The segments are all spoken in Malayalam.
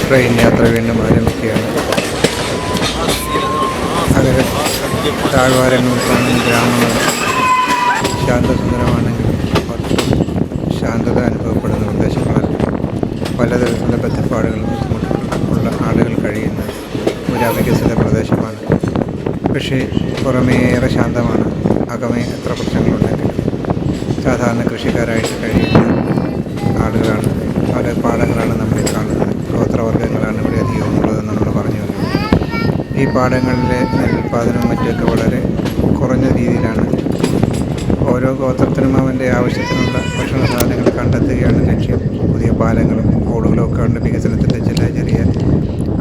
ട്രെയിൻ യാത്ര വീണ്ടും ആരംഭിക്കുകയാണ്. അകലെ താഴ്വാരങ്ങളിൽ കാണുന്ന ഗ്രാമങ്ങൾ ശാന്തസുന്ദരമാണെങ്കിൽ ഒട്ടും ശാന്തത അനുഭവപ്പെടുന്ന പ്രദേശങ്ങളിൽ പലതരത്തിലുള്ള ബന്ധപ്പാടുകളും ബുദ്ധിമുട്ടുകളും ഉള്ള ആളുകൾ കഴിയുന്ന ഒരു അവികസിത പ്രദേശമാണ്. കൃഷി പുറമേയേറെ ശാന്തമാണ്. അകമേ എത്ര പ്രശ്നങ്ങളുണ്ടെങ്കിലും സാധാരണ കൃഷിക്കാരായിട്ട് കഴിയുന്ന ആളുകളാണ്. അവരുടെ പാടങ്ങളാണ് നമ്മൾ കാണുന്നത്. ഗോത്രവർഗ്ഗങ്ങളാണ് ഇവിടെ അധികവും ഉള്ളതെന്ന് നമ്മൾ പറഞ്ഞു വരുന്നത്. ഈ പാടങ്ങളിലെ നെല്ലുൽപ്പാദനവും മറ്റൊക്കെ വളരെ കുറഞ്ഞ രീതിയിലാണ്. ഓരോ ഗോത്രത്തിനും അവൻ്റെ ആവശ്യത്തിനുള്ള ഭക്ഷണ സാധനങ്ങൾ കണ്ടെത്തുകയാണ് ലക്ഷ്യം. പുതിയ പാലങ്ങളും റോഡുകളും ഒക്കെ ഉണ്ട്. വികസനത്തിൻ്റെ ചെറിയ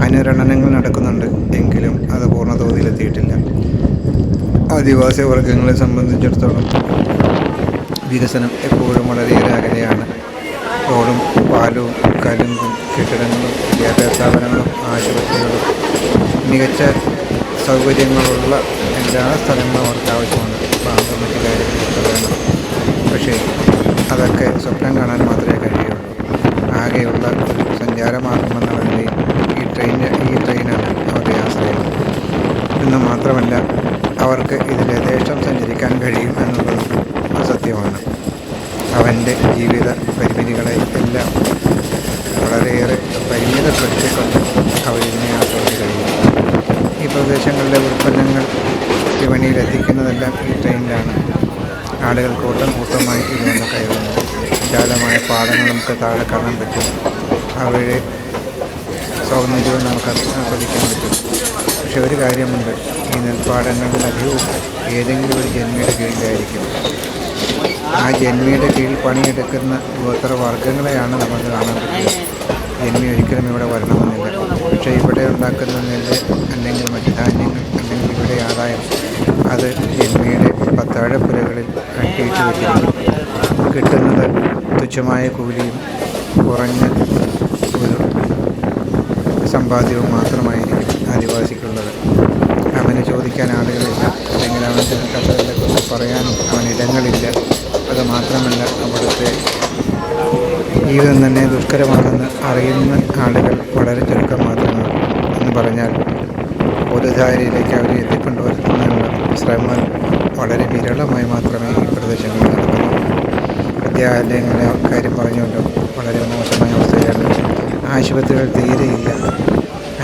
അനുരണനങ്ങൾ നടക്കുന്നുണ്ട്. എങ്കിലും അത് പൂർണ്ണതോതിലെത്തിയിട്ടില്ല. ആദിവാസി വർഗ്ഗങ്ങളെ സംബന്ധിച്ചിടത്തോളം വികസനം എപ്പോഴും വളരെയേറെ അകലെയാണ്. റോഡും പാലവും കലുങ്കും കെട്ടിടങ്ങളും വിദ്യാഭ്യാസ സ്ഥാപനങ്ങളും ആശുപത്രികളും മികച്ച സൗകര്യങ്ങളുള്ള എല്ലാ സ്ഥലങ്ങളും അവർക്ക് ആവശ്യമാണ്. ബാങ്കും മറ്റു കാര്യങ്ങളൊക്കെ വേണം. പക്ഷേ അതൊക്കെ സ്വപ്നം കാണാൻ മാത്രമേ കഴിയുള്ളൂ. ആകെയുള്ള ഒരു സഞ്ചാരമാർഗം എന്ന നിലയിൽ ഈ ട്രെയിനാണ് അവരുടെ ആശ്രയം. എന്ന് മാത്രമല്ല, അവർക്ക് ഇതിൽ യഥേഷ്ടം സഞ്ചരിക്കാൻ കഴിയും എന്നുള്ളത് സത്യമാണ്. അവൻ്റെ ജീവിത പരിമിതികളെ എല്ലാം വളരെയേറെ പരിമിതപ്പെടുത്തിക്കൊണ്ട് അവരിതിനെ ആസ്വദിച്ച് കഴിയും. ഈ പ്രദേശങ്ങളിലെ ഉൽപ്പന്നങ്ങൾ വിപണിയിലെത്തിക്കുന്നതെല്ലാം ഈ ട്രെയിനിലാണ്. ആളുകൾ കൂട്ടമായി ഇതുകൊണ്ട് കയറുന്നു. വിശാലമായ പാടങ്ങൾ നമുക്ക് താഴെ കാണാൻ പറ്റും. അവയുടെ സൗന്ദര്യവും നമുക്ക് ആസ്വദിക്കാൻ പറ്റും. പക്ഷെ ഒരു കാര്യമുണ്ട്, ഈ നെൽപ്പാടങ്ങളിൽ അധികവും ഏതെങ്കിലും ഒരു ജന്മിയുടെ കീഴിലായിരിക്കും. ആ ജന്മിയുടെ കീഴിൽ പണിയെടുക്കുന്ന ഗോത്രവർഗ്ഗങ്ങളെയാണ് നമുക്ക് കാണാൻ പറ്റുന്നത്. ജന്മി ഒരിക്കലും ഇവിടെ വരണമെന്നില്ല. പക്ഷേ ഇവിടെ ഉണ്ടാക്കുന്ന നെല്ല് അല്ലെങ്കിൽ മറ്റ് ധാന്യങ്ങൾ അല്ലെങ്കിൽ ഇവിടെ ആദായം അത് ജന്മിയുടെ പത്താഴപ്പുരകളിൽ അട്ടിയിട്ട് വെച്ചിരിക്കും. കിട്ടുന്നത് തുച്ഛമായ കൂലിയും കുറഞ്ഞ ഒരു സമ്പാദ്യവും മാത്രമായിരിക്കും ആദിവാസിക്കുള്ളത്. അവന് ചോദിക്കാൻ ആളുകളില്ല, അല്ലെങ്കിൽ അവൻ്റെ കഥകളെക്കുറിച്ച് പറയാനും അവനിടങ്ങളില്ല. അത് മാത്രമല്ല, അവിടുത്തെ ജീവിതം തന്നെ ദുഷ്കരമാണെന്ന് അറിയുന്ന ആളുകൾ വളരെ ചുരുക്കം മാത്രമാണ്. എന്ന് പറഞ്ഞാൽ പൊതുധാരയിലേക്ക് അവരെ എത്തിക്കൊണ്ടുവരുന്നതിനുള്ള ശ്രമങ്ങൾ വളരെ വിരളമായി മാത്രമേ ഈ പ്രദേശങ്ങളിൽ നടക്കുന്നുള്ളൂ. വിദ്യാലയങ്ങളെ കാര്യം പറഞ്ഞുകൊണ്ട് വളരെ മോശമായ അവസ്ഥയാണ്. ആശുപത്രികൾ തീരെയില്ല.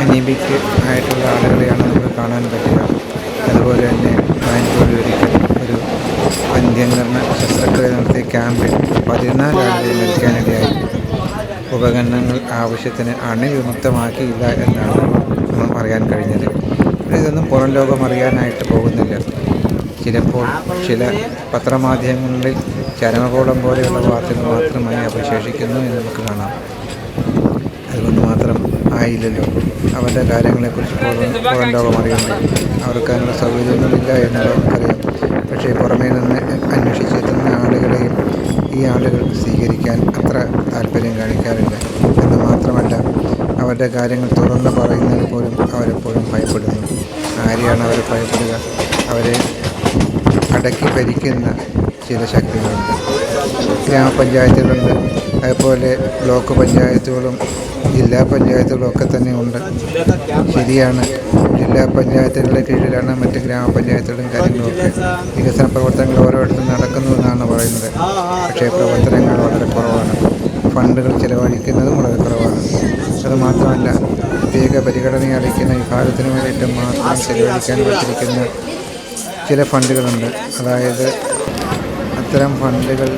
അനീമിക് ആയിട്ടുള്ള ആളുകളെയാണ് നമുക്ക് കാണാൻ പറ്റുക. അതുപോലെ തന്നെ ബാംഗ്ലൂരിൽ ഒരിക്കൽ ഒരു വന്ധ്യംകരണ ശസ്ത്രക്രിയ നടത്തിയ ക്യാമ്പിൽ 14 ആളുകൾ മരിക്കാനിടയായി. ഉപകരണങ്ങൾ ആവശ്യത്തിന് അണുവിമുക്തമാക്കിയില്ല എന്നാണ് നമ്മൾ അറിയാൻ കഴിഞ്ഞത്. ഇതൊന്നും പുറം ലോകം അറിയാനായിട്ട് പോകുന്നില്ല. ചിലപ്പോൾ ചില പത്രമാധ്യമങ്ങളിൽ ചരമകോളം പോലെയുള്ള വാർത്തകൾ മാത്രമായി അവശേഷിക്കുന്നു എന്ന് നമുക്ക് കാണാം. അതുകൊണ്ട് മാത്രം ആയില്ലല്ലോ അവരുടെ കാര്യങ്ങളെക്കുറിച്ച് പുറം ലോകം അറിയുന്നത്. അവർക്ക് അതിനുള്ള സൗകര്യങ്ങളില്ല എന്നുള്ളവർക്കറിയാം. പക്ഷേ പുറമേ നിന്ന് അന്വേഷിച്ചെത്തുന്ന ആളുകളെയും ഈ ആളുകൾ സ്വീകരിക്കാൻ അത്ര താല്പര്യം കാണിക്കാറില്ല. എന്ന് മാത്രമല്ല, അവരുടെ കാര്യങ്ങൾ തുറന്ന് പറയുന്നതിൽ പോലും അവരെപ്പോഴും ഭയപ്പെടുന്നു. ആരെയാണ് അവർ ഭയപ്പെടുക? അവരെ അടക്കി ഭരിക്കുന്ന ചില ശക്തികളുണ്ട്. ഗ്രാമപഞ്ചായത്തുകളുണ്ട്, അതുപോലെ ബ്ലോക്ക് പഞ്ചായത്തുകളും ജില്ലാ പഞ്ചായത്തുകളും ഒക്കെ തന്നെ ഉണ്ട്. ശരിയാണ്, ജില്ലാ പഞ്ചായത്തുകളുടെ കീഴിലാണ് മറ്റ് ഗ്രാമപഞ്ചായത്തുകളും കാര്യങ്ങളുമൊക്കെ. വികസന പ്രവർത്തനങ്ങൾ ഓരോയിടത്തും നടക്കുന്നുവെന്നാണ് പറയുന്നത്. പക്ഷേ പ്രവർത്തനങ്ങൾ വളരെ കുറവാണ്. ഫണ്ടുകൾ ചിലവഴിക്കുന്നതും വളരെ കുറവാണ്. അതുമാത്രമല്ല, പ്രത്യേക പരിഗണന അർഹിക്കുന്ന വിഭാഗത്തിന് വേണ്ടിയിട്ട് മാത്രം ചിലവഴിക്കാൻ പറ്റിയിരിക്കുന്ന ചില ഫണ്ടുകളുണ്ട്. അതായത് അത്തരം ഫണ്ടുകൾ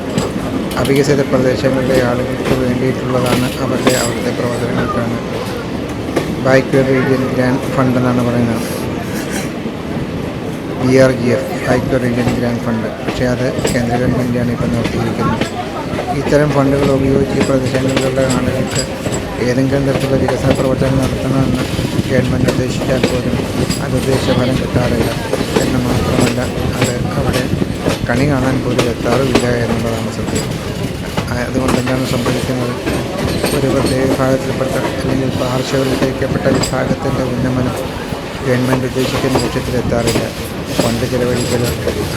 അവികസിത പ്രദേശങ്ങളിലെ ആളുകൾക്ക് വേണ്ടിയിട്ടുള്ളതാണ്. അവിടുത്തെ പ്രവർത്തനങ്ങൾക്കാണ്. ബാക്ക്വേർഡ് റീജിയൻ ഗ്രാൻഡ് ഫണ്ട് എന്നാണ് പറയുന്നത്. BRGF, backward region grand fund. പക്ഷേ അത് കേന്ദ്ര ഗവൺമെൻറ്റാണ് ഇപ്പോൾ നോക്കിയിരിക്കുന്നത്. ഇത്തരം ഫണ്ടുകൾ ഉപയോഗിച്ച് ഈ പ്രദേശങ്ങളിലുള്ള ആളുകൾക്ക് ഏതെങ്കിലും തരത്തിലുള്ള വികസന പ്രവർത്തനം നടത്തണമെന്ന് ഗവൺമെൻറ് ഉദ്ദേശിച്ചാൽ പോലും അത് ഉദ്ദേശിച്ച ഫലം കിട്ടാറില്ല. എന്ന് മാത്രമല്ല, അത് അവിടെ കണി കാണാൻ പോലും എത്താറുമില്ല എന്നുള്ളതാണ് സത്യം. അതുകൊണ്ട് എന്താണ് സംഭവിക്കുന്നത്? ഒരു പ്രത്യേക വിഭാഗത്തിൽപ്പെട്ട അല്ലെങ്കിൽ പാർശ്വവൽക്കരിക്കപ്പെട്ട വിഭാഗത്തിൻ്റെ ഉന്നമനം ഗവൺമെൻറ് ഉദ്ദേശിക്കുന്ന ലക്ഷ്യത്തിലെത്താറില്ല. ഫണ്ട് ചിലവഴിക്കൽ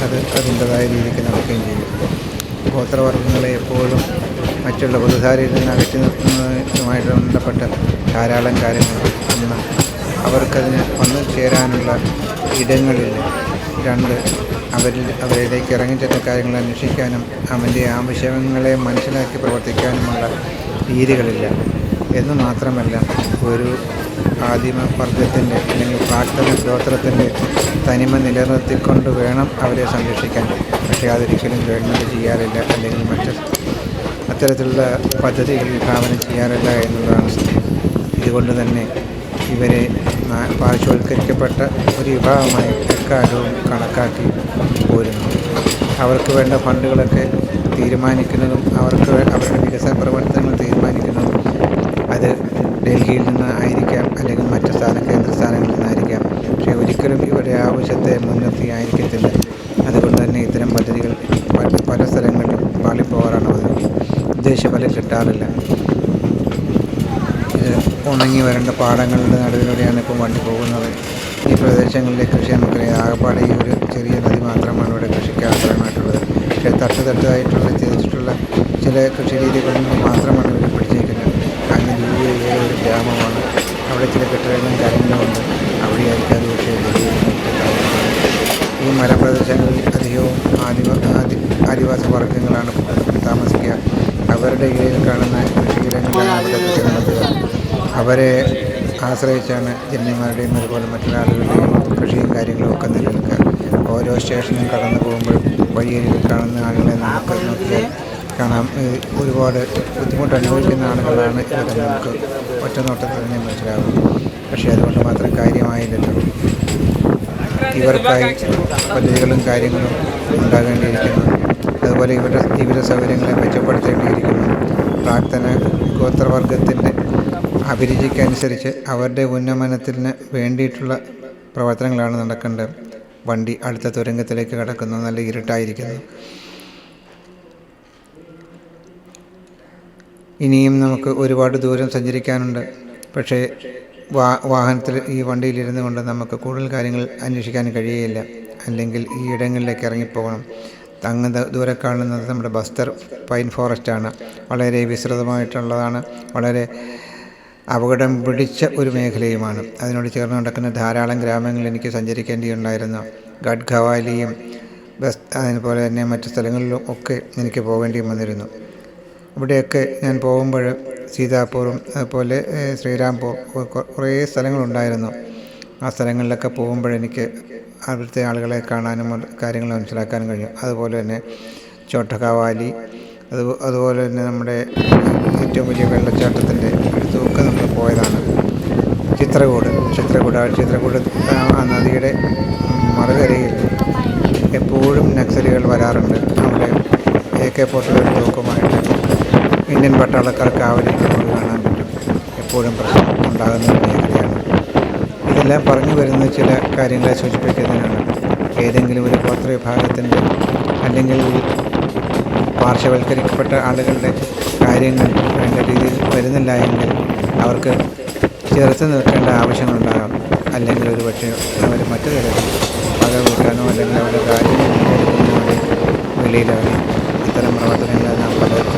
അത് അതിൻ്റെതായ രീതിക്ക് നടക്കുകയും ചെയ്യും. ഗോത്രവർഗ്ഗങ്ങളെ എപ്പോഴും മറ്റുള്ള പൊതുധാരയിൽ നിന്ന് അകറ്റി നിർത്തുന്നതുമായിട്ട് ബന്ധപ്പെട്ട ധാരാളം കാര്യങ്ങൾ ഒന്ന് അവർക്കതിന് വന്നു ചേരാനുള്ള ഇടങ്ങളില്ല. രണ്ട്, അവരിലേക്ക് ഇറങ്ങിച്ചെന്ന കാര്യങ്ങൾ അന്വേഷിക്കാനും അവൻ്റെ ആവശ്യങ്ങളെ മനസ്സിലാക്കി പ്രവർത്തിക്കാനുമുള്ള രീതികളില്ല എന്ന് മാത്രമല്ല, ഒരു ആദിമ വർഗത്തിൻ്റെ അല്ലെങ്കിൽ പ്രാക്തന ഗോത്രത്തിൻ്റെ തനിമ നിലനിർത്തിക്കൊണ്ട് വേണം അവരെ സംരക്ഷിക്കാൻ. പക്ഷേ അതൊരിക്കലും ഗവൺമെൻറ് ചെയ്യാറില്ല, അല്ലെങ്കിൽ അത്തരത്തിലുള്ള പദ്ധതികൾ വിഭാവനം ചെയ്യാറില്ല എന്നുള്ളതാണ് സത്യം. ഇതുകൊണ്ട് തന്നെ ഇവരെ പാർശ്വവൽക്കരിക്കപ്പെട്ട ഒരു വിഭാഗമായി എക്കാലവും കണക്കാക്കി പോരുന്നു. അവർക്ക് വേണ്ട ഫണ്ടുകളൊക്കെ തീരുമാനിക്കുന്നതും അവരുടെ വികസന പ്രവർത്തനങ്ങൾ തീരുമാനിക്കുന്നതും അത് ഡൽഹിയിൽ നിന്ന് ആയിരിക്കാം, അല്ലെങ്കിൽ മറ്റ് കേന്ദ്ര സ്ഥാനങ്ങളിൽ നിന്നായിരിക്കാം. പക്ഷേ ഒരിക്കലും ഇവരുടെ ആവശ്യത്തെ മുൻനിർത്തി ആയിരിക്കത്തില്ല. അതുകൊണ്ട് തന്നെ ഇത്തരം പദ്ധതികൾ പല സ്ഥലങ്ങളിലും പാളിപ്പോകാറാണ് പതിവ്. ഉദ്ദേശഫലം കിട്ടാറില്ല. ഇത് ഉണങ്ങി വരേണ്ട പാടങ്ങളുടെ നടുവിലൂടെയാണ് ഇപ്പോൾ വണ്ടി പോകുന്നത്. ഈ പ്രദേശങ്ങളിലെ കൃഷി നമുക്കറിയാം, ആകപ്പാടെ ഈ ഒരു ചെറിയ നദി മാത്രമാണ് ഇവിടെ കൃഷിക്ക് ആധാരമായിട്ടുള്ളത്. പക്ഷേ തട്ടുതട്ടായിട്ടുള്ള തിരിച്ചിട്ടുള്ള ചില കൃഷി രീതികളിൽ നിന്ന് മാത്രമാണ് ഇവർ പിടിച്ചേക്കുന്നത്. അങ്ങനെ ദൂരെ ഒരു ഗ്രാമമാണ്, അവിടെ ചില കെട്ടിടങ്ങളും കാര്യങ്ങളും ഉണ്ട്. അവിടെയായിരിക്കും അത് പക്ഷേ ഈ മലപ്രദേശങ്ങളിൽ അധികവും ആദിവാസി വർഗ്ഗങ്ങളാണ് താമസിക്കുക. അവരുടെ ഇടയിൽ കാണുന്ന കൃഷിയിടങ്ങളിലാണ് അവിടെ കൃഷി നടത്തുക. അവരെ ആശ്രയിച്ചാണ് ജന്മിമാരുടെയും അതുപോലെ മറ്റുള്ള ആളുകളുടെയും കൃഷിയും കാര്യങ്ങളും ഒക്കെ നിലനിൽക്കുക. ഓരോ സ്റ്റേഷനും കടന്നു പോകുമ്പോഴും വഴിയരികിൽ കാണുന്ന ആളുകളെ നമുക്ക് നോക്കിയാൽ കാണാം, ഒരുപാട് ബുദ്ധിമുട്ട് അനുഭവിക്കുന്ന ആളുകളാണ് ഇവരെ നമുക്ക് ഒറ്റ നോട്ടത്തിൽ തന്നെ മനസ്സിലാകും. പക്ഷേ അതുകൊണ്ട് മാത്രം കാര്യമായില്ലല്ലോ. ഇവർക്കായി പദ്ധതികളും കാര്യങ്ങളും ഉണ്ടാകേണ്ടിയിരിക്കുന്നു. അതുപോലെ ഇവരുടെ ജീവിത സൗകര്യങ്ങളെ മെച്ചപ്പെടുത്തേണ്ടിയിരിക്കുന്നു. പ്രാക്തന ഗോത്രവർഗത്തിൻ്റെ അഭിരുചിക്കനുസരിച്ച് അവരുടെ ഉന്നമനത്തിന് വേണ്ടിയിട്ടുള്ള പ്രവർത്തനങ്ങളാണ് നടക്കേണ്ടത്. വണ്ടി അടുത്ത തുരങ്കത്തിലേക്ക് കടക്കുന്നു, നല്ല ഇരുട്ടായിരിക്കുന്നു. ഇനിയും നമുക്ക് ഒരുപാട് ദൂരം സഞ്ചരിക്കാനുണ്ട്. പക്ഷേ വാഹനത്തിൽ ഈ വണ്ടിയിലിരുന്നു കൊണ്ട് നമുക്ക് കൂടുതൽ കാര്യങ്ങൾ അന്വേഷിക്കാൻ കഴിയുകയില്ല. അല്ലെങ്കിൽ ഈ ഇടങ്ങളിലേക്ക് ഇറങ്ങിപ്പോകണം. അങ്ങ് ദൂരെ കാണുന്നത് നമ്മുടെ ബസ്തർ പൈൻ ഫോറസ്റ്റാണ്. വളരെ വിസ്തൃതമായിട്ടുള്ളതാണ്, വളരെ അപകടം പിടിച്ച ഒരു മേഖലയുമാണ്. അതിനോട് ചേർന്ന് നടക്കുന്ന ധാരാളം ഗ്രാമങ്ങൾ എനിക്ക് സഞ്ചരിക്കേണ്ടിയുണ്ടായിരുന്നു. ഗഡ്ഗവാലിയും അതുപോലെ തന്നെ മറ്റു സ്ഥലങ്ങളിലും ഒക്കെ എനിക്ക് പോകേണ്ടിയും വന്നിരുന്നു. ഇവിടെയൊക്കെ ഞാൻ പോകുമ്പോൾ സീതാപൂറും അതുപോലെ ശ്രീരാംപൂർ കുറേ സ്ഥലങ്ങളുണ്ടായിരുന്നു. ആ സ്ഥലങ്ങളിലൊക്കെ പോകുമ്പോഴെനിക്ക് അവിടുത്തെ ആളുകളെ കാണാനും കാര്യങ്ങൾ മനസ്സിലാക്കാനും കഴിയും. അതുപോലെ തന്നെ ചോട്ടകാവാലി, അതുപോലെ തന്നെ നമ്മുടെ ഏറ്റവും വലിയ വെള്ളച്ചാട്ടത്തിൻ്റെ അടുത്തുമൊക്കെ നമ്മൾ പോയതാണ്. ചിത്രകൂട് ആ നദിയുടെ മറുകരയിൽ എപ്പോഴും നക്സലുകൾ വരാറുണ്ട്. അവിടെ AK-47 തോക്കുമായിട്ട് ഇന്ത്യൻ പട്ടാളക്കാർ കാവലിരിക്കുന്നത് കാണാൻ പറ്റും. എപ്പോഴും പ്രശ്നം ഉണ്ടാകുന്ന ഒരു മേഖലയാണ്. ഇതെല്ലാം പറഞ്ഞു വരുന്ന ചില കാര്യങ്ങളെ സൂചിപ്പിക്കുന്നതിനാണ്. ഏതെങ്കിലും ഒരു ഗോത്ര വിഭാഗത്തിൻ്റെ അല്ലെങ്കിൽ പാർശ്വവൽക്കരിക്കപ്പെട്ട ആളുകളുടെ കാര്യങ്ങൾ വേണ്ട രീതിയിൽ വരുന്നില്ല എങ്കിൽ അവർക്ക് ചെറുത്ത് നിൽക്കേണ്ട ആവശ്യങ്ങളുണ്ടാകാം. അല്ലെങ്കിൽ ഒരു പക്ഷേ അവർ മറ്റു തരത്തിൽ പക വീട്ടാനോ അല്ലെങ്കിൽ അവരുടെ കാര്യങ്ങൾ മുന്നെടുക്കുന്നതിനോ വെളിയിലാകും. ഇത്തരം പ്രവർത്തനങ്ങൾ നാം പലർക്കും